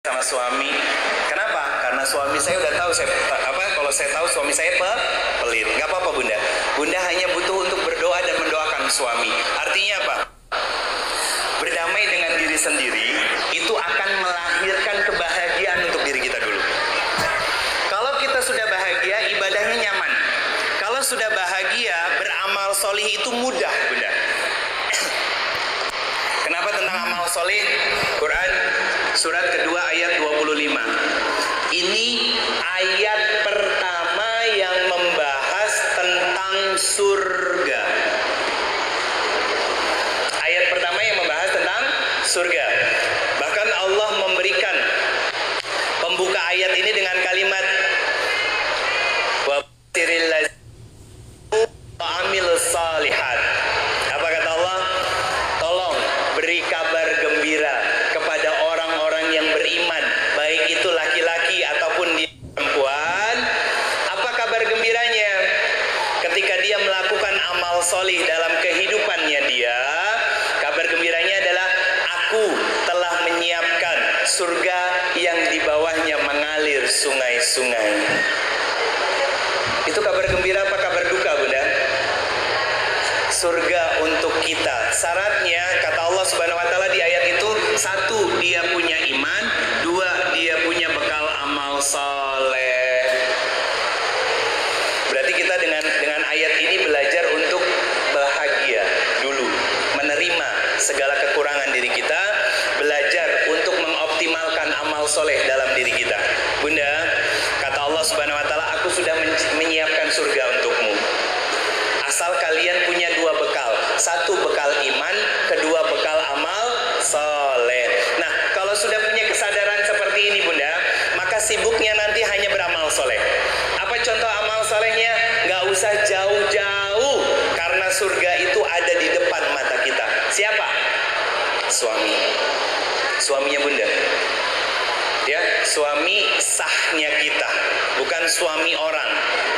sama suami. Kenapa? Karena suami saya udah tahu kalau saya tahu suami saya pelit. Nggak apa-apa Bunda. Bunda hanya butuh untuk berdoa dan mendoakan suami. Artinya apa? Berdamai dengan diri sendiri itu akan melahirkan kebahagiaan untuk diri kita dulu. Kalau kita sudah bahagia, ibadahnya nyaman. Kalau sudah bahagia, beramal solih itu mudah Bunda. Kenapa tentang amal solih? Quran surat kedua ayat 25. Ini ayat pertama yang membahas tentang surga. Ayat pertama yang membahas tentang surga. Bahkan Allah memberikan pembuka ayat ini dengan kalimat wa basiril ladzina amilus shalihat. Apa kata Allah? Tolong beri kabar gembira kepada orang-orang yang beriman, baik itu laki-laki ataupun dia perempuan. Apa kabar gembiranya? Ketika dia melakukan amal solih dalam kehidupannya dia, kabar gembiranya adalah aku telah menyiapkan surga yang di bawahnya mengalir sungai-sungai. Itu kabar gembira apa kabar duka Bunda? Surga untuk kita. Syaratnya kata Allah Subhanahu wa taala di ayat itu, satu, dia punya iman, dua, dia punya bekal amal saleh. Berarti kita dengan ayat ini belajar untuk bahagia dulu, menerima segala kekurangan diri kita, belajar untuk mengoptimalkan amal soleh dalam diri kita. Bunda, kata Allah Subhanahu wa taala, aku sudah menyiapkan surga untukmu. Asal kalian punya dua bekal. Satu bekal iman, kedua bekal amal soleh. Nah, kalau sudah punya kesadaran seperti ini Bunda, maka sibuknya nanti hanya beramal soleh. Apa contoh amal solehnya? Gak usah jauh-jauh, karena surga itu ada di depan mata kita. Siapa? Suami. Suaminya Bunda. Ya, suami sahnya kita, bukan suami orang.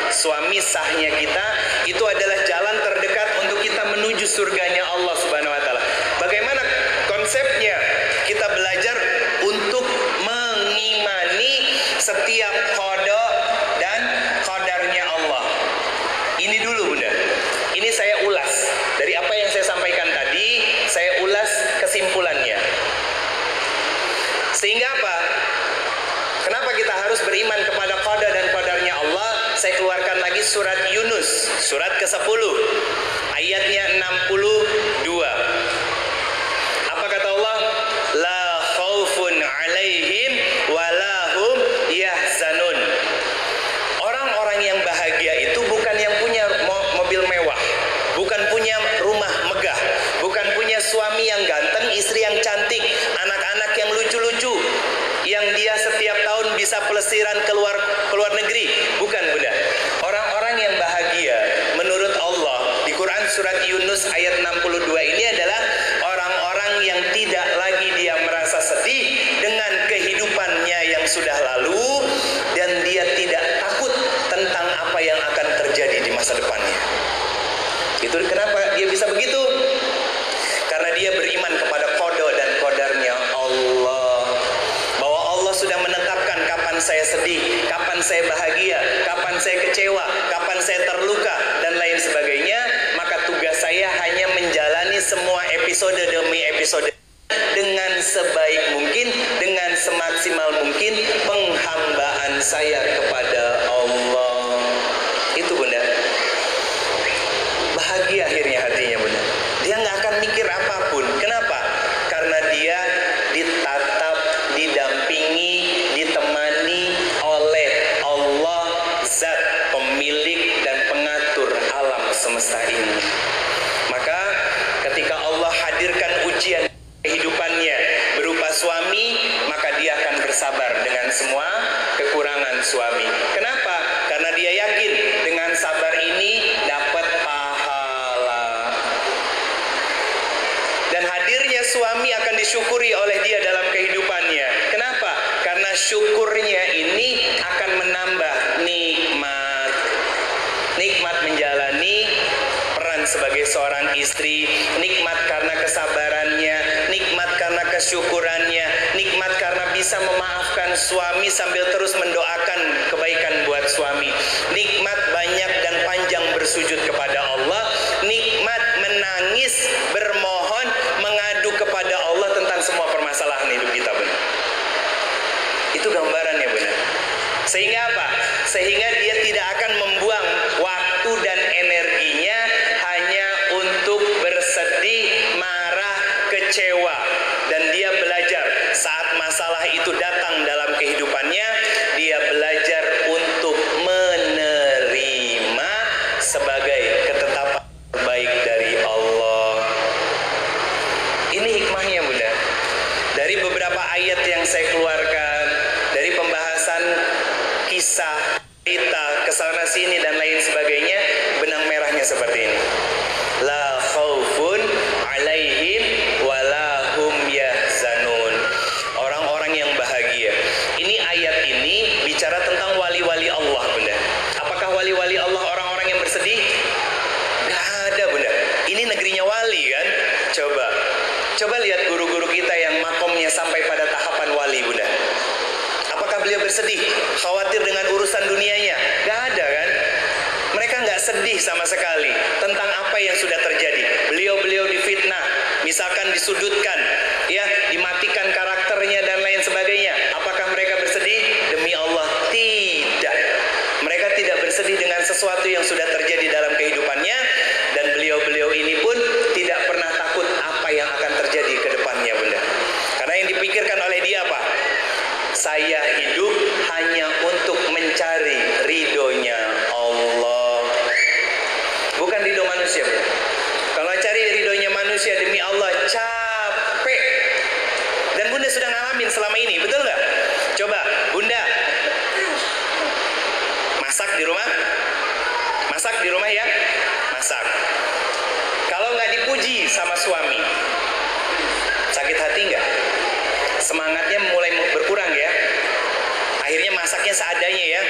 Suami sahnya kita itu adalah jalan terdekat untuk kita menuju surganya Allah Subhanahu wa taala. Bagaimana konsepnya? Kita belajar untuk mengimani setiap qada dan qadarnya Allah. Ini dulu Bunda. Ini saya ulas dari apa yang saya sampaikan tadi, saya ulas kesimpulannya. Sehingga apa? Kenapa kita harus beriman kepada qada dan qadarnya Allah? Saya keluarkan lagi surat Yunus, surat ke-10, ayatnya 62. Apa kata Allah? La khaufun alaihim walahum yahzanun. Orang-orang yang bahagia itu bukan yang punya mobil mewah, bukan punya rumah megah, bukan punya suami yang ganteng, istri yang cantik, anak-anak yang lucu-lucu, yang dia setiap tahun bisa pelesiran keluar negeri. Bukan Bunda. Orang-orang yang bahagia menurut Allah di Quran surat Yunus ayat 62 ini adalah orang-orang yang tidak lagi dia merasa sedih dengan kehidupannya yang sudah lalu, dan dia tidak takut tentang apa yang akan terjadi di masa depannya. Itu kenapa dia bisa begitu? Karena dia beriman kepada qada dan qadarnya Allah. Sudah menetapkan kapan saya sedih, kapan saya bahagia, kapan saya kecewa, kapan saya terluka, dan lain sebagainya. Maka tugas saya hanya menjalani semua episode demi episode dengan sebaik mungkin, dengan semaksimal mungkin penghambaan saya kepada Allah. Itu Bunda. Bahagia akhirnya hatinya Bunda. Dia nggak akan mikir apapun. Kenapa? Karena dia ditatap, didampingi, ditemani oleh Allah, zat pemilik dan pengatur alam semesta ini. Maka ketika Allah hadirkan ujian kehidupannya berupa suami, maka dia akan bersabar dengan semua kekurangan suami. Kenapa? Karena dia yakin dengan sabar ini dapat pahala. Dan hadirnya suami akan disyukuri oleh dia dalam kehidupannya. Kenapa? Karena syukurnya ini akan menambah nikmat. Nikmat menjalani peran sebagai seorang istri, nikmat karena kesabarannya, nikmat karena kesyukurannya, nikmat karena bisa memaafkan menafkahkan suami sambil terus mendoakan kebaikan buat suami. Nikmat banyak dan panjang bersujud kepada Allah. Nikmat menangis, bermohon, mengadu kepada Allah tentang semua permasalahan hidup kita, Bunda. Itu gambarannya, Bunda. Sehingga apa? Sehingga dia tidak akan membuang waktu dan energinya hanya untuk bersedih, marah, kecewa. Dan dia belajar saat masalah itu datang dalam kehidupannya, dia belajar untuk menerima sebagai ketetapan terbaik dari Allah. Ini hikmahnya, Bunda. Dari beberapa ayat yang saya keluarkan, dari pembahasan kisah, cerita, kesana sini dan lain sebagainya, benang merahnya seperti ini. La khaufun alaihim walahum yahzanun. Orang-orang yang bahagia. Ini ayat ini bicara tentang wali-wali Allah, Bunda. Apakah wali-wali Allah orang-orang yang bersedih? Gak ada, Bunda. Ini negerinya wali kan? Coba lihat guru-guru kita yang makomnya sampai pada tahapan wali, Bunda. Apakah beliau bersedih, khawatir dengan urusan dunianya? Gak ada kan? Mereka gak sedih sama sekali tentang apa yang sudah terjadi. Beliau-beliau difitnah, misalkan disudutkan, ya, dimatikan karakternya dan lain sebagainya. Apakah mereka bersedih? Demi Allah, tidak. Mereka tidak bersedih dengan sesuatu yang sudah terjadi dalam kehidupannya. Dan beliau-beliau ini pun tidak pernah takut apa yang akan terjadi ke depannya, Bunda. Karena yang dipikirkan oleh dia apa? Saya hidup hanya untuk mencari ridhonya Allah, bukan ridho manusia, Bunda. Kalau cari ridhonya manusia demi Allah capek. Dan Bunda sudah ngalamin selama ini, betul nggak? Coba Bunda masak di rumah, ya, masak. Kalau nggak dipuji sama suami, sakit hati nggak? Semangatnya mulai berkurang ya. Akhirnya masaknya seadanya ya,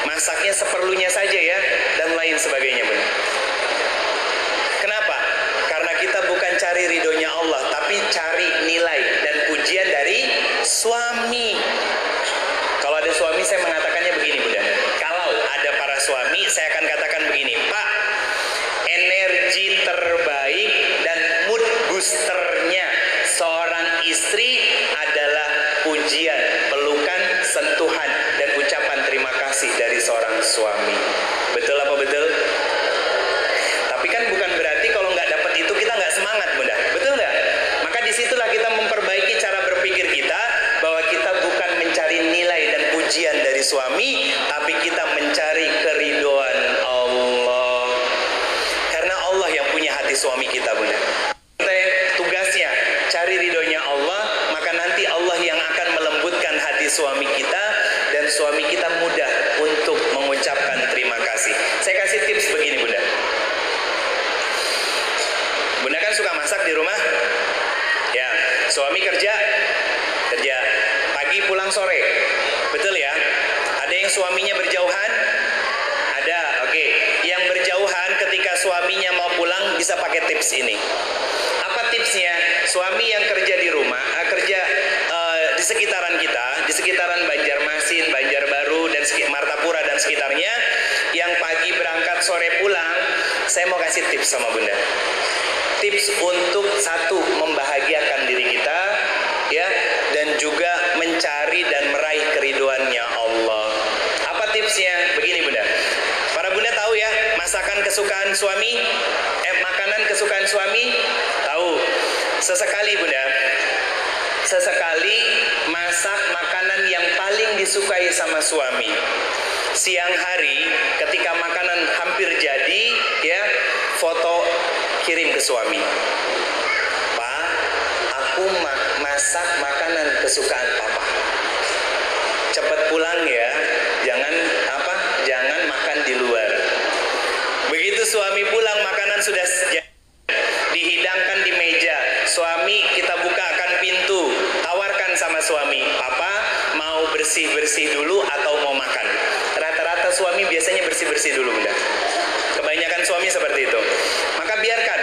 masaknya seperlunya saja ya, dan lain sebagainya, Bunda. Kenapa? Karena kita bukan cari ridhonya Allah, tapi cari nilai dan pujian dari suami. Kalau ada suami, saya mengatakannya begini, Bunda. Kalau ada para suami, saya akan katakan begini, Pak, energi terbaik dan mood boosternya seorang istri adalah pujian, pelukan, sentuhan, dan ucapan terima kasih dari seorang suami. Betul apa betul? Tapi kan bukan berarti kalau nggak dapat itu kita nggak semangat, Bunda. Betul nggak? Maka disitulah kita memperbaiki cara berpikir kita, bahwa kita bukan mencari nilai dan pujian dari suami, tapi kita mencari keridhoan Allah. Karena Allah yang punya hati suami kita, Bunda. Tugasnya cari ridhonya Allah, maka nanti Allah yang akan melembutkan hati suami kita, dan suami kita mudah untuk mengucapkan terima kasih. Saya kasih tips begini, Bunda. Bunda kan suka masak di rumah, ya. Suami kerja pagi pulang sore, betul ya? Ada yang suaminya berjauhan, ada. Oke, yang berjauhan ketika suaminya mau pulang bisa pakai tips ini. Apa tipsnya? Suami yang kerja di rumah, kerja di sekitaran kita, di sekitaran Banjarmasin, Banjarbaru, dan Martapura dan sekitarnya, yang pagi berangkat sore pulang, saya mau kasih tips sama Bunda. Tips untuk satu, membahagiakan diri kita, ya, dan juga mencari dan meraih keriduannya Allah. Apa tipsnya? Begini, Bunda. Para Bunda tahu ya, masakan kesukaan suami, makanan kesukaan suami, tahu. Sesekali, Bunda, sesekali masak makanan yang paling disukai sama suami. Siang hari ketika makanan hampir jadi, ya, foto kirim ke suami. Pak, aku masak makanan kesukaan Papa. Cepat pulang ya, jangan makan di luar. Begitu suami pulang, makanan sudah dihidangkan di meja. Suami, kita bukakan pintu, tawarkan sama suami, Papa mau bersih-bersih dulu atau mau makan? Rata-rata suami biasanya bersih-bersih dulu, Bunda. Kebanyakan suami seperti itu. Maka biarkan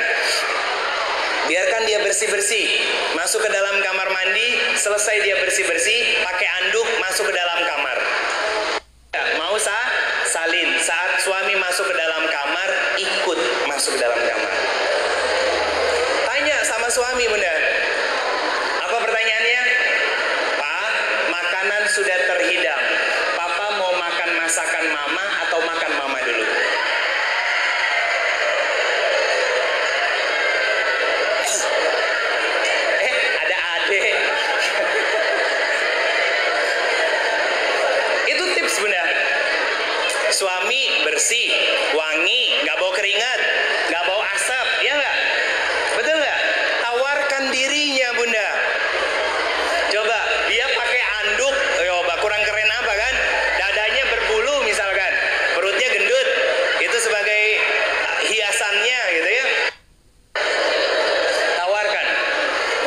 dia bersih-bersih, masuk ke dalam kamar mandi, selesai dia bersih-bersih, pakai anduk, sudah terhidang, papa mau makan masakan mama atau makan mama dulu? Ada adek. Itu tips bunda. Suami bersih, wangi, nggak bau keringat, nggak bau asap, ya nggak? Betul nggak? Tawarkan dirinya bunda. Coba dia pakai anduk, coba kurang keren apa kan? Dadanya berbulu misalkan, perutnya gendut, itu sebagai hiasannya gitu ya. Tawarkan,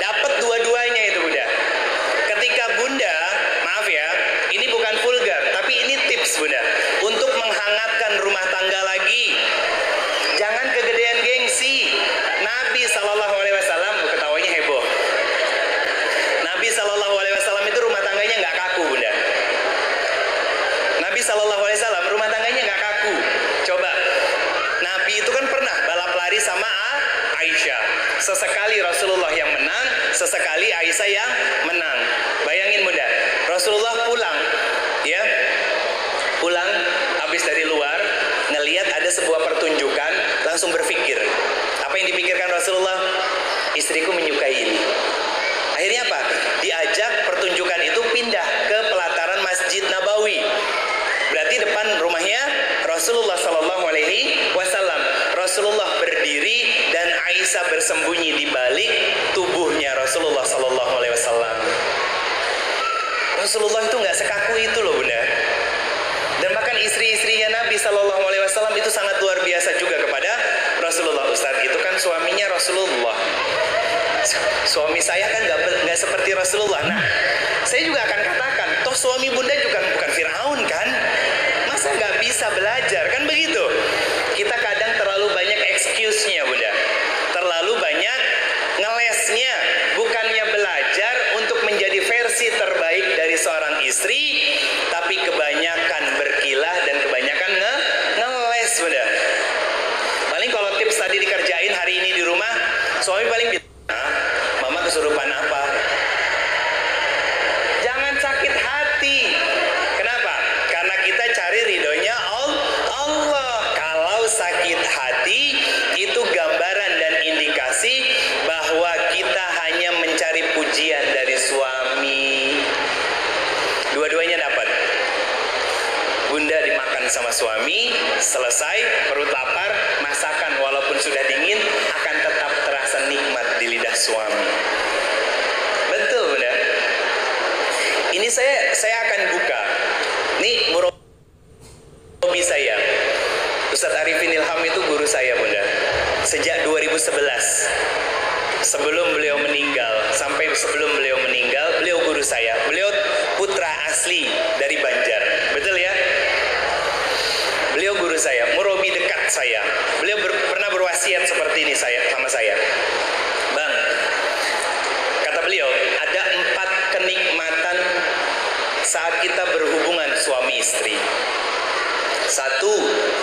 dapat dua-duanya itu bunda. Ketika bunda, maaf ya, ini bukan vulgar, tapi ini tips bunda untuk menghangatkan rumah tangga lagi. Jangan kegedean gengsi. Nabi SAW, ketawanya heboh. Nabi SAW itu rumah tangganya nggak kaku bunda. Nabi SAW rumah tangganya nggak kaku. Coba, Nabi itu kan pernah balap lari sama Aisyah. Sesekali Rasulullah yang menang, sesekali Aisyah yang menang. Bayangin bunda, Rasulullah pulang, ya, pulang habis dari luar, ngelihat ada sebuah pertunjukan, langsung berpikir. Apa yang dipikirkan Rasulullah? Istriku menyukai ini. Akhirnya apa? Diajak pertunjukan itu pindah ke pelataran Masjid Nabawi. Berarti depan rumahnya Rasulullah SAW. Rasulullah berdiri dan Aisyah bersembunyi di balik tubuhnya Rasulullah SAW. Rasulullah itu nggak sekaku itu loh bunda. Dan bahkan istri-istrinya Nabi SAW itu sangat luar biasa juga kepada Rasulullah. Ustaz, itu kan suaminya Rasulullah. Suami saya kan nggak seperti Rasulullah. Nah, saya juga akan katakan, toh suami bunda juga bukan Firaun kan? Masa nggak bisa belajar kan begitu? Kita kadang terlalu banyak excuse-nya bunda, terlalu banyak ngelesnya, bukannya belajar untuk menjadi versi terbaik dari seorang istri, tapi kebanyakan berkilah dan kebanyakan ngeles bunda. Paling kalau tips tadi dikerjain hari ini di rumah, suami paling bilang, mama kesurupan apa? Jangan sakit hati. Kenapa? Karena kita cari ridhonya Allah. Kalau sakit hati itu gambaran dan indikasi bahwa kita hanya mencari pujian dari suami. Dua-duanya dapat. Bunda dimakan sama suami, selesai, perut lapar, masakan walaupun sudah dingin akan tetap terasa nikmat di lidah suami. Betul bunda. Ini saya akan buka. Ini murabi saya. Ustadz Arifin Ilham itu guru saya bunda. Sejak 2011. Sebelum beliau meninggal, sampai sebelum beliau meninggal, beliau guru saya. Beliau putra asli dari Banjar. Betul ya? Beliau guru saya, murabi dekat saya. Beliau pernah berwasiat seperti ini sama saya. Bang, kata beliau, ada 4 kenikmatan saat kita berhubungan suami istri. 1,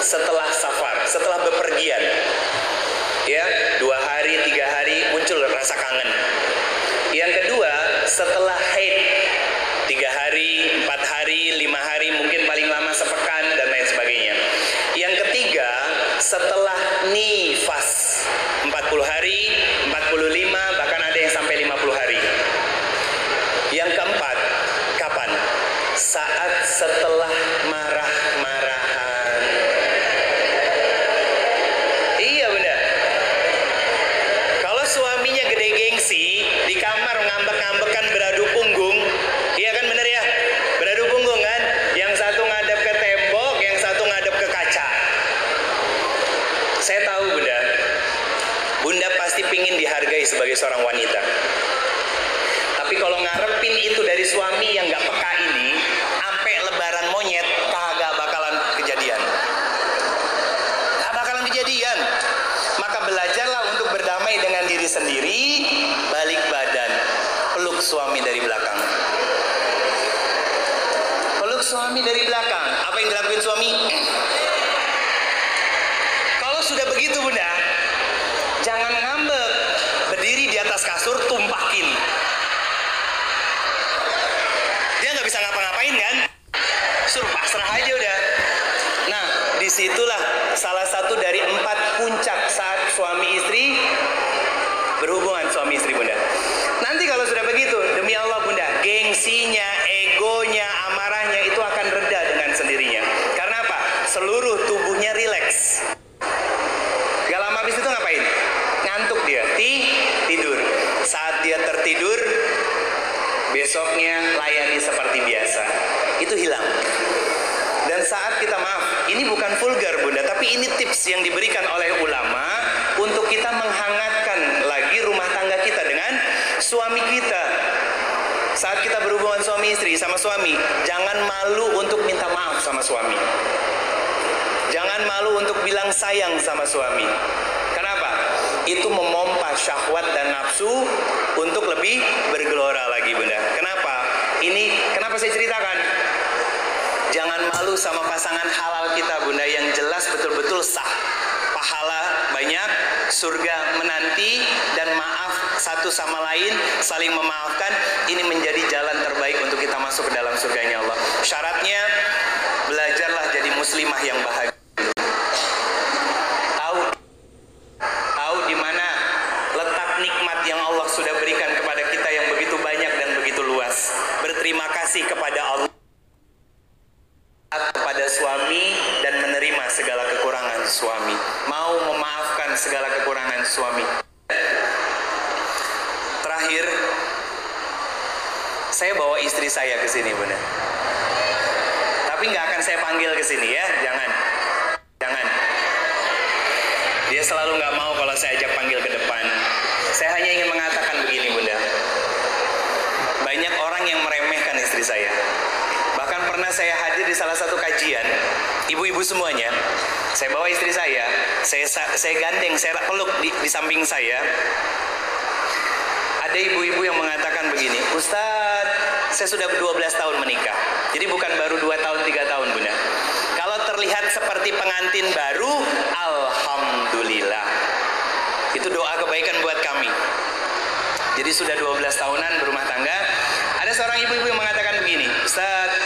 setelah safar, setelah bepergian. Ya, 2 hari, 3 hari muncul rasa kangen. Yang kedua, setelah haid, 3 hari, 4 hari, 5 hari, mungkin paling lama sepekan dan lain sebagainya. Yang ketiga, setelah nifas, 40 hari, 45, bahkan ada yang sampai 50 hari. Yang keempat, kapan? Saat setelah marah-marahan. Iya bunda. Kalau suaminya gede gengsi, di kamar ngambek-ngambekan beradu punggung, iya kan bener ya? Beradu punggung kan? Yang satu ngadep ke tembok, yang satu ngadep ke kaca. Saya tahu bunda, bunda pasti pingin dihargai sebagai seorang wanita. Tapi kalau ngarepin itu dari suami yang gak peka ini, sampai lebaran monyet, kagak bakalan kejadian. Gak bakalan kejadian. Maka belajarlah untuk berdamai dengan diri sendiri, balik badan, peluk suami dari belakang. Peluk suami dari belakang. Apa yang dilakukan suami? Kalau sudah begitu bunda, jangan ngambek, berdiri di atas kasur, tumpakin. Dia nggak bisa ngapa-ngapain. ngapain kan? Suruh pasrah aja udah. Nah, disitulah salah satu dari 4 puncak saat suami istri berhubungan, suami istri bunda. Nanti kalau sudah begitu, demi Allah bunda, gengsinya, egonya, amarahnya itu akan reda dengan sendirinya. Karena apa? Seluruh tubuhnya rileks. Gak lama habis itu ngapain? Ngantuk dia, tidur. Saat dia tertidur, besoknya layani seperti biasa. Itu hilang. Dan saat kita, maaf, ini bukan vulgar bunda, tapi ini tips yang diberikan oleh ulama untuk kita menghangatkan lagi rumah tangga kita dengan suami kita. Saat kita berhubungan suami istri sama suami, jangan malu untuk minta maaf sama suami. Jangan malu untuk bilang sayang sama suami. Kenapa? Itu memompa syahwat dan nafsu untuk lebih bergelora lagi bunda. Kenapa? Ini kenapa saya ceritakan? Jangan malu sama pasangan halal kita bunda, yang jelas betul-betul sah. Pahala banyak, surga menanti, dan maaf satu sama lain, saling memaafkan. Ini menjadi jalan terbaik untuk kita masuk ke dalam surganya Allah. Syaratnya, belajarlah jadi muslimah yang bahagia. Tahu di mana letak nikmat yang Allah sudah berikan kepada kita yang begitu banyak dan begitu luas. Berterima kasih kepada Allah, kepada suami, dan menerima segala kekurangan suami. Mau memaafkan segala kekurangan suami. Terakhir, saya bawa istri saya ke sini bunda. Tapi nggak akan saya panggil ke sini ya, jangan. Dia selalu nggak mau kalau saya ajak panggil ke depan. Saya hanya ingin mengatakan begini bunda. Banyak orang yang meremehkan istri saya. Bahkan pernah saya hadir di salah satu kajian, ibu-ibu semuanya, saya bawa istri saya gandeng, saya peluk di samping saya. Ada ibu-ibu yang mengatakan begini, Ustadz, saya sudah 12 tahun menikah. Jadi bukan baru 2 tahun, 3 tahun bunda. Kalau terlihat seperti pengantin baru, alhamdulillah. Itu doa kebaikan buat kami. Jadi sudah 12 tahunan berumah tangga. Ada seorang ibu-ibu yang mengatakan begini, Ustadz,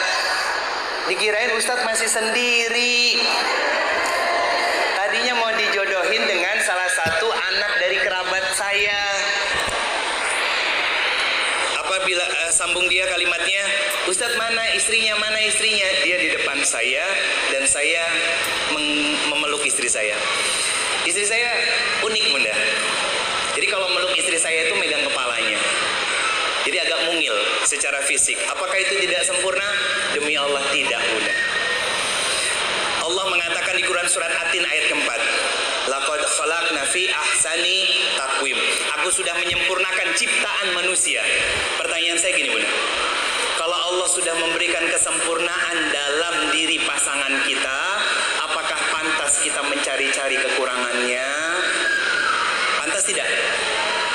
dikirain Ustadz masih sendiri. Tadinya mau dijodohin dengan salah satu anak dari kerabat saya. Apabila sambung dia kalimatnya, Ustadz mana istrinya? Dia di depan saya dan saya memeluk istri saya. Istri saya unik bunda. Jadi kalau meluk istri saya itu megang kepalanya. Jadi agak mungil secara fisik. Apakah itu tidak sempurna? Demi Allah tidak bunda. Allah mengatakan di Quran surat At-Tin ayat keempat, laqad khalaqna fi ahsani taqwim. Aku sudah menyempurnakan ciptaan manusia. Pertanyaan saya gini bunda, kalau Allah sudah memberikan kesempurnaan dalam diri pasangan kita, apakah pantas kita mencari-cari kekurangannya? Pantas tidak?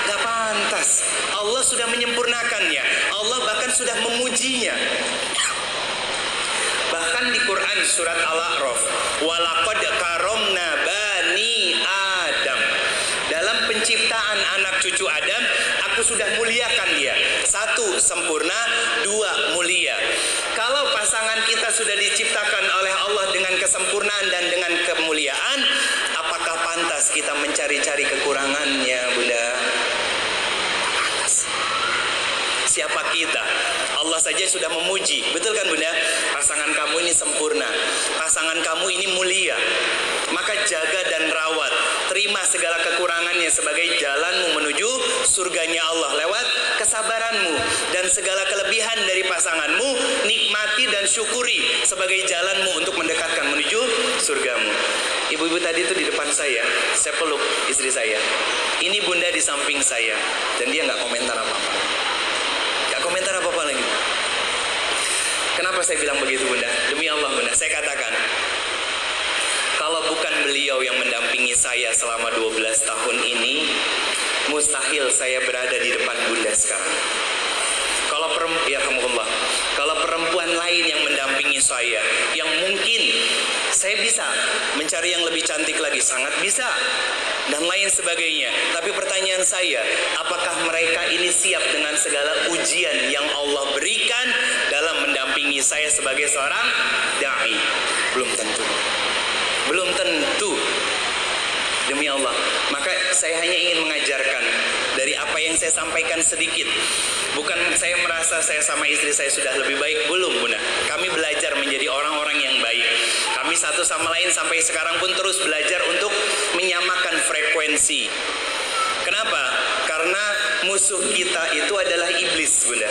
Gak pantas. Allah sudah menyempurnakannya. Allah bahkan sudah memujinya. Bahkan di Quran surat Al-A'raf, walaqad karomna bani Adam. Dalam penciptaan anak cucu Adam, aku sudah muliakan dia. 1, sempurna. 2, mulia. Kalau pasangan kita sudah diciptakan oleh Allah dengan kesempurnaan dan dengan kemuliaan, apakah pantas kita mencari-cari kekurangannya bunda? Siapa kita? Allah saja sudah memuji. Betul kan bunda? Pasangan kamu ini sempurna, pasangan kamu ini mulia. Maka jaga dan rawat. Terima segala kekurangannya sebagai jalanmu menuju surganya Allah lewat kesabaranmu. Dan segala kelebihan dari pasanganmu nikmati dan syukuri sebagai jalanmu untuk mendekatkan menuju surgamu. Ibu-ibu tadi itu di depan saya peluk istri saya. Ini bunda di samping saya, dan dia nggak komentar apa-apa. Komentar apa-apa lagi. Kenapa saya bilang begitu bunda? Demi Allah bunda, saya katakan, kalau bukan beliau yang mendampingi saya selama 12 tahun ini, mustahil saya berada di depan bunda sekarang. Kalau perempuan lain yang mendampingi saya, yang mungkin saya bisa mencari yang lebih cantik lagi, sangat bisa, dan lain sebagainya. Tapi pertanyaan saya, apakah mereka ini siap dengan segala ujian yang Allah berikan dalam mendampingi saya sebagai seorang dai? Belum tentu. Belum tentu. Demi Allah. Maka saya hanya ingin mengajarkan dari apa yang saya sampaikan sedikit. Bukan saya merasa saya sama istri saya sudah lebih baik, belum Bunda. Kami belajar menjadi orang-orang yang baik. Kami satu sama lain sampai sekarang pun terus belajar untuk menyamakan frekuensi. Kenapa? Karena musuh kita itu adalah iblis, Bunda.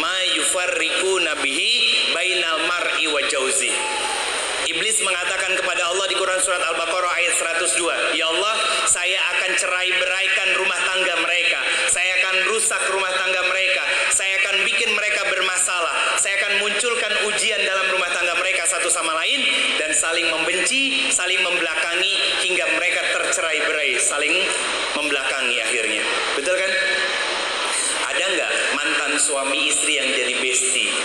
Ma yufarriquna bihi bainal mar'i wa jauzi. Iblis mengatakan kepada Allah di Quran surat Al-Baqarah ayat 102, ya Allah, saya akan cerai beraikan rumah tangga mereka, saya akan rusak rumah tangga mereka, saya akan bikin mereka bermasalah, saya akan munculkan ujian dalam rumah tangga mereka satu sama lain, dan saling membenci, saling membelakangi, hingga mereka tercerai berai, saling membelakangi akhirnya. Betul kan? Ada nggak mantan suami istri yang jadi bestie?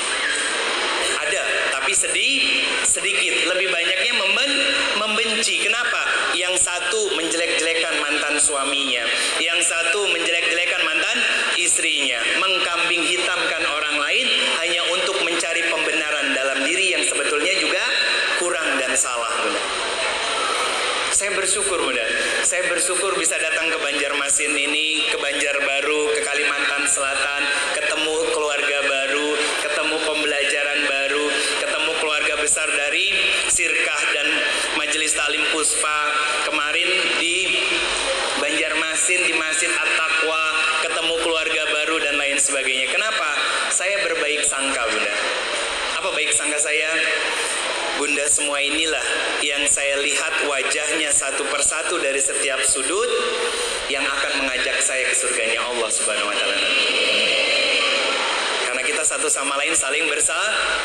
Ada, tapi sedikit. Lebih banyaknya membenci. Kenapa? Yang satu menjelek-jelekan mantan suaminya, yang satu menjelek-jelekan mantan istrinya, mengkambing hitamkan orang lain hanya untuk mencari pembenaran dalam diri yang sebetulnya juga kurang dan salah, Bunda. Saya bersyukur, Bunda. Saya bersyukur bisa datang ke Banjarmasin ini, ke Banjarbaru, ke Kalimantan Selatan, ketemu keluarga baru, ketemu pembelajaran baru, ketemu keluarga besar dari Sirkah dan Majelis Talim Puspa. Kemarin di Banjarmasin di Masjid At-Taqwa, ketemu keluarga baru dan lain sebagainya. Kenapa? Saya berbaik sangka, Bunda. Apa baik sangka saya? Bunda, semua inilah yang saya lihat wajahnya satu persatu dari setiap sudut yang akan mengajak saya ke surganya Allah Subhanahu wa taala. Karena kita satu sama lain saling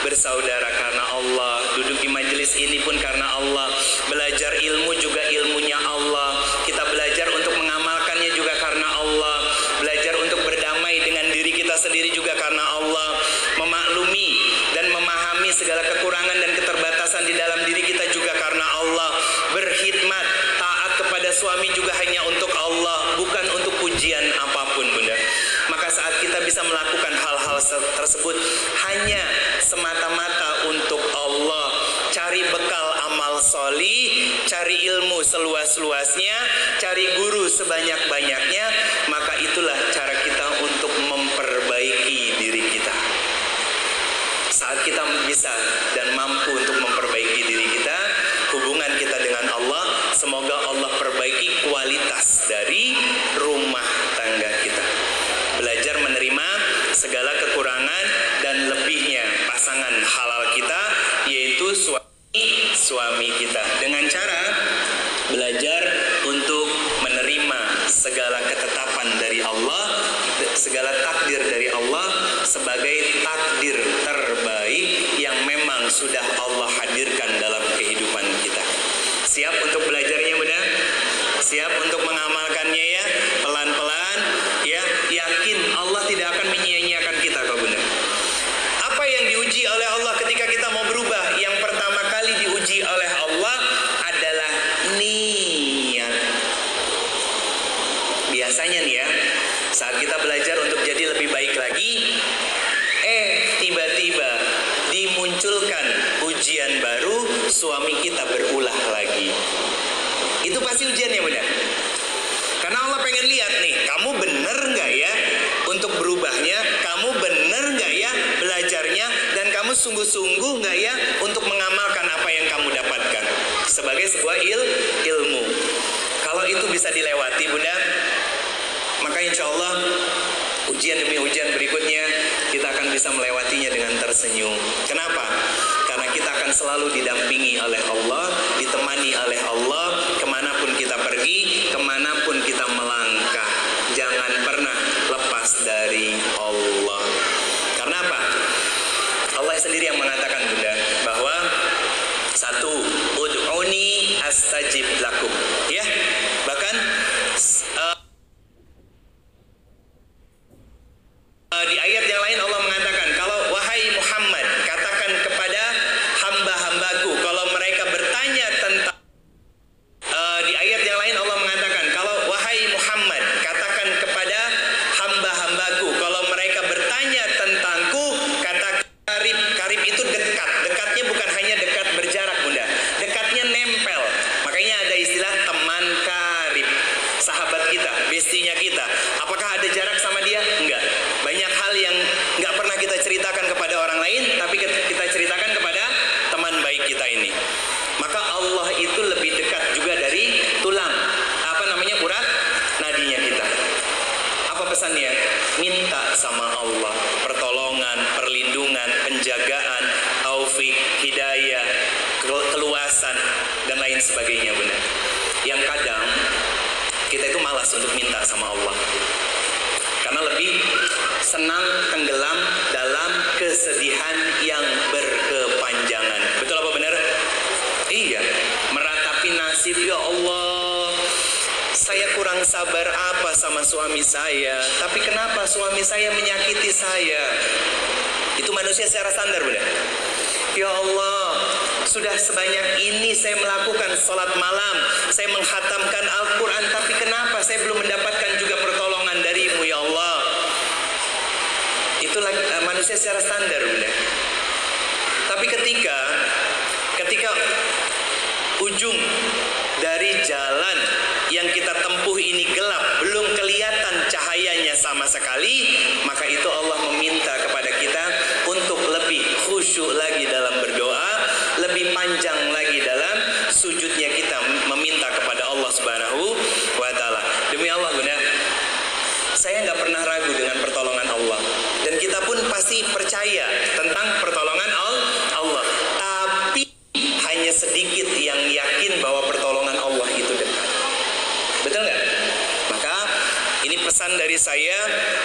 bersaudara karena Allah. Duduk di majelis ini pun karena Allah. Belajar ilmu juga ilmunya Allah. Kita belajar untuk mengamalkannya juga karena Allah. Belajar untuk berdamai dengan diri kita sendiri juga karena Allah. Memaklumi dan memahami segala kekurangan dan keterbatasan di dalam diri kita juga karena Allah. Berkhidmat, taat kepada suami juga hanya untuk Allah, bukan untuk pujian apapun, Bunda. Maka saat kita bisa melakukan hal-hal tersebut hanya semata-mata untuk Allah, cari bekal amal solih, cari ilmu seluas-luasnya, cari guru sebanyak-banyaknya, maka itulah cara kita untuk memperbaiki diri kita. Saat kita bisa dan mampu untuk memperbaiki diri kita, hubungan kita dengan Allah, semoga Allah perbaiki kualitas dari rumah tangga kita. Belajar menerima segala kekurangan dan lebihnya pasangan halal kita, yaitu suami kita, dengan cara belajar untuk menerima segala ketetapan dari Allah, segala takdir dari Allah sebagai takdir terbaik yang memang sudah Allah hadirkan dalam kehidupan kita. Siap untuk belajarnya, Bunda? Siap untuk mengamalkannya ya? Pelan-pelan ya, yakin Allah tidak akan menyia-nyiakan kita kok, Bunda. Apa yang diuji oleh Allah ketika kita mau berubah? Yang pertama kali diuji oleh Allah adalah niat. Biasanya nih ya, saat kita belajar untuk jadi lebih baik lagi, tiba-tiba dimunculkan ujian baru, suami kita berulah lagi. Itu pasti ujiannya, Bunda. Karena Allah pengen lihat nih, kamu bener nggak ya untuk berubahnya, kamu bener nggak ya belajarnya, dan kamu sungguh-sungguh nggak ya untuk mengamalkan apa yang kamu dapatkan sebagai sebuah ilmu. Kalau itu bisa dilewati, Bunda, maka insya Allah ujian demi ujian berikutnya kita akan bisa melewatinya dengan tersenyum. Kenapa? Karena kita akan selalu didampingi oleh Allah, ditemani oleh Allah, kemanapun kita pergi, kemanapun kita melangkah. Jangan pernah lepas dari Allah. Karena apa? Allah sendiri yang mengatakan, Bunda, bahwa satu, ud'uni astajib lakum. Ya, bahkan di ayat yang lain Allah mengatakan, kalau wahai Muhammad, katakan kepada hamba-hambaku kalau mereka bertanya tentang di ayat yang lain Allah mengatakan, kalau wahai Muhammad, katakan kepada hamba-hambaku kalau mereka bertanya tentangku, katakan karib itu dekat. lain sebagainya, Bunda. Yang kadang kita itu malas untuk minta sama Allah, karena lebih senang tenggelam dalam kesedihan yang berkepanjangan. Betul apa benar? Iya, meratapi nasib. Ya Allah, saya kurang sabar apa sama suami saya, tapi kenapa suami saya menyakiti saya? Itu manusia secara standar, Bunda. Ya Allah, sudah sebanyak ini saya melakukan sholat malam, saya menghatamkan Al-Quran, tapi kenapa saya belum mendapatkan juga pertolongan darimu, ya Allah? Itulah manusia secara standar, Bunda. Tapi ketika ujung dari jalan yang kita tempuh ini gelap, belum kelihatan cahayanya sama sekali, maka itu Allah meminta kepada kita untuk lebih khusyuk lagi dalam berdoa, lebih panjang lagi dalam sujudnya kita meminta kepada Allah Subhanahu wa Ta'ala. Demi Allah, Bunda, saya nggak pernah ragu dengan pertolongan Allah, dan kita pun pasti percaya tentang pertolongan Allah. Tapi hanya sedikit yang yakin bahwa pertolongan Allah itu dekat. Betul nggak? Maka ini pesan dari saya,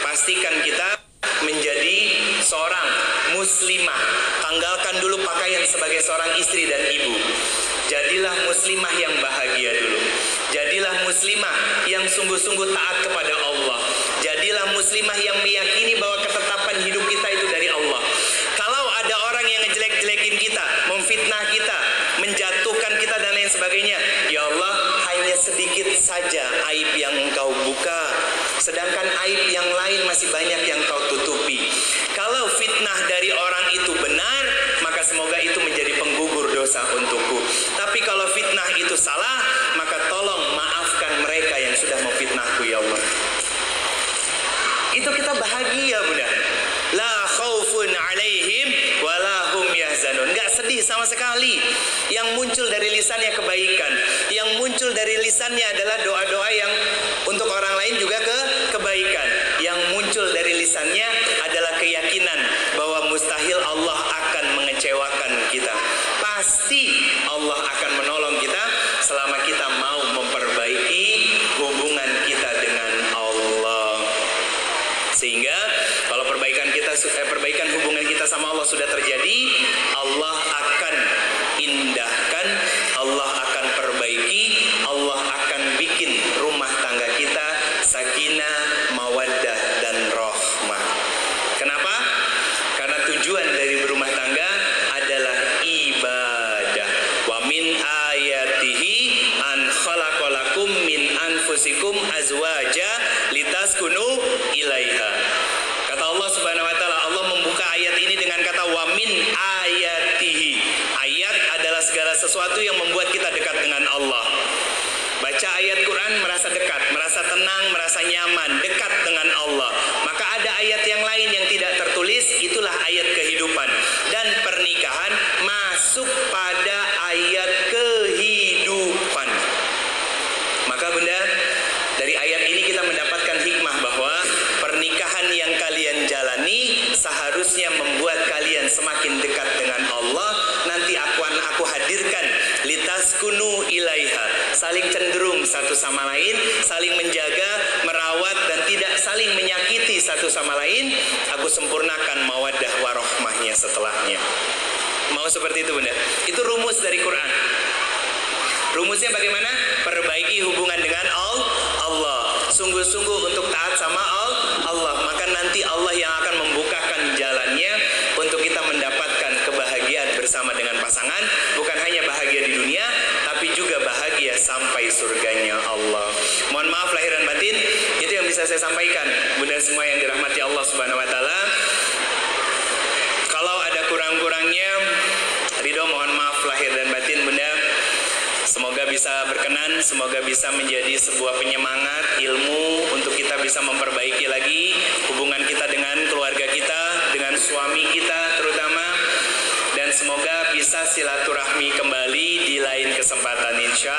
pastikan kita menjadi seorang muslimah. Tanggalkan dulu pakaian sebagai seorang istri dan ibu. Jadilah muslimah yang bahagia dulu. Jadilah muslimah yang sungguh-sungguh taat kepada Allah. Jadilah muslimah yang meyakini bahwa ketetapan hidup kita itu dari Allah. Kalau ada orang yang ngejelek-jelekin kita, memfitnah kita, menjatuhkan kita dan lain sebagainya, ya Allah, hanya sedikit saja aib yang engkau buka, sedangkan aib yang lain masih banyak yang kau tutupi. Kalau fitnah dari orang itu benar, maka semoga itu menjadi penggugur dosa untukku. Tapi kalau fitnah itu salah, maka tolong maafkan mereka yang sudah memfitnahku, ya Allah. Itu kita bahagia, Bunda. La khaufun alaihim wala hum yahzanun. Enggak sedih sama sekali. Yang muncul dari lisannya kebaikan. Yang muncul dari lisannya adalah doa-doa yang untuk orang lain juga kebaikan. Yang muncul dari lisannya adalah keyakinan bahwa mustahil Allah akan mengecewakan kita. Pasti Allah akan menolong kita selama kita mau memperbaiki hubungan kita dengan Allah. Sehingga kalau perbaikan hubungan kita sama Allah sudah terjadi, Allah akan indahkan, Allah akan perbaiki, Allah akan bikin rumah tangga kita sakinah, mawaddah, dan rahmah. Kenapa? Karena tujuan dari berumah tangga adalah ibadah. Wa min ayatihi an khalaqalakum min anfusikum azwaja litaskunu ilaiha. Kata Allah Subhanahu wa Ta'ala, Allah membuka ayat ini dengan kata wa min ayatihi. Ayat adalah segala sesuatu yang membuat kita dekat dengan Allah. Baca ayat Quran merasa dekat, merasa tenang, merasa nyaman, dekat dengan Allah. Maka ada ayat yang lain yang tidak tertulis, itulah ayat kehidupan. Dan pernikahan masuk pada ayat kehidupan. Maka Bunda, dari ayat ini kita mendapatkan hikmah bahwa pernikahan yang kalian jalani seharusnya membuat kalian semakin dekat dengan Allah. Nanti aku hadirkan litaskunu ilaiha, saling cenderung satu sama lain, saling menjaga, merawat, dan tidak saling menyakiti satu sama lain. Aku sempurnakan mawaddah warahmahnya setelahnya. Mau seperti itu, Bunda? Itu rumus dari Quran. Rumusnya bagaimana? Perbaiki hubungan dengan Allah. Sungguh-sungguh untuk taat sama Allah. Maka nanti Allah yang akan membukakan jalannya untuk kita mendapatkan kebahagiaan bersama dengan pasangan. Bukan hanya bahagia di dunia, tapi juga bahagia sampai surganya Allah. Mohon maaf lahir dan batin. Itu yang bisa saya sampaikan, Bunda semua yang dirahmati Allah Subhanahu wa Ta'ala. Kalau ada kurang-kurangnya, ridho mohon maaf lahir dan batin, Bunda. Semoga bisa berkenan, semoga bisa menjadi sebuah penyemangat ilmu untuk kita bisa memperbaiki lagi hubungan kita dengan keluarga kita, dengan suami kita terutama, dan semoga bisa silaturahmi kembali di lain kesempatan insya